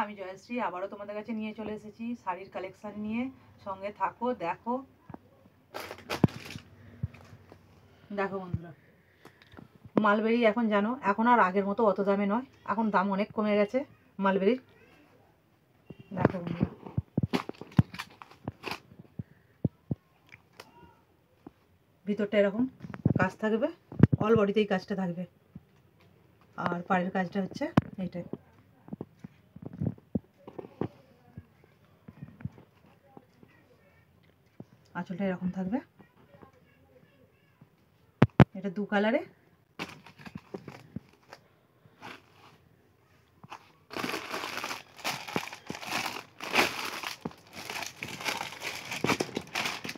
আমি জয়শ্রী আবারও তোমাদের কাছে নিয়ে চলে এসেছি শাড়ির কালেকশন নিয়ে। সঙ্গে থাকো, দেখো দেখো বন্ধুরা, মালবেরি এখন জানো এখন আর আগের মতো অত দামে নয়, এখন দাম অনেক কমে গেছে মালবেরির। দেখো বন্ধুরা, ভিতরটা এরকম কাজ থাকবে, অল বডিতেই কাজটা থাকবে, আর পাড়ের কাজটা হচ্ছে এইটাই। আঁচলটা এরকম থাকবে, এটা দু কালারে।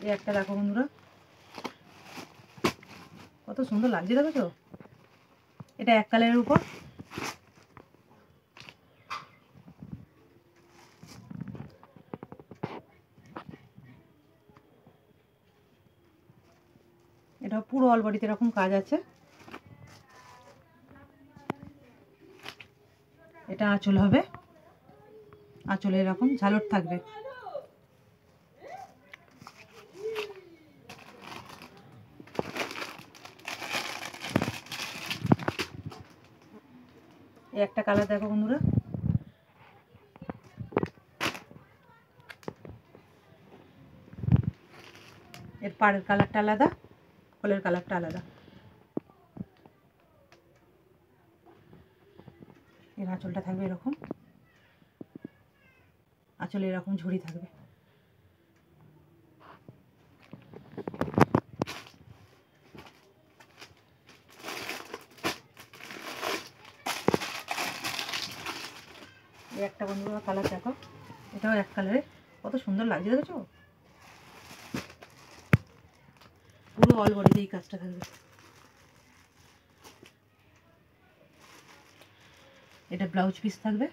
এই একটা দেখো বন্ধুরা, কত সুন্দর লাগছে দেখেছো? এটা এক কালারের উপর, এটা পুরো অল বডিতে এরকম কাজ আছে। এটা আঁচল হবে, আঁচলে এরকম ঝালর থাকবে। এই একটা কালার দেখো বন্ধুরা, এর পাড়ের কালারটা আলাদা, কলের কালারটা আলাদা। এর আঁচলটা থাকবে এরকম, আঁচলে এরকম ঝুড়ি থাকবে। এই একটা বন্ধুরা কালার দেখো, এটাও এক কালারে, কত সুন্দর লাগছে দেখেছো? পুরো অল বডিতে এই কাজটা থাকবে। এটা ব্লাউজ পিস থাকবে,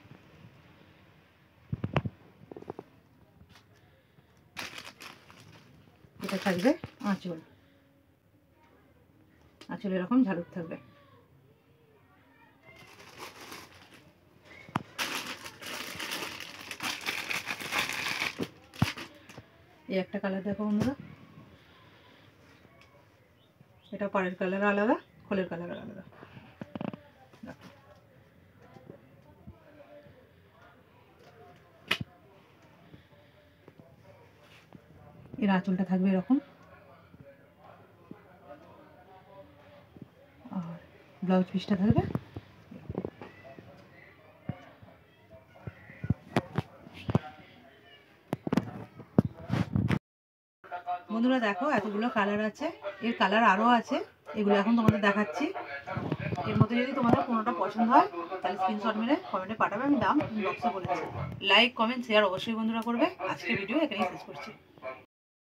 এটা থাকবে আঁচল, আঁচল এরকম ঝালুক থাকবে। এই একটা কালার দেখো বন্ধুরা, এটা পাড়ের কালার আলাদা, খোলের কালার আলাদা। এর আঁচলটা থাকবে এরকম, আর ব্লাউজ পিসটা থাকবে। বন্ধুরা দেখো, এতগুলো কালার আছে, এর কালার আরও আছে, এগুলো এখন তোমাদের দেখাচ্ছি। এর মধ্যে যদি তোমাদের কোনোটা পছন্দ হয় তাহলে স্ক্রিনশট মেরে কমেন্টে পাঠাবে, আমি দাম বক্সে বলে দেবো। লাইক কমেন্ট শেয়ার অবশ্যই বন্ধুরা করবে। আজকের ভিডিও এখানেই শেষ করছি।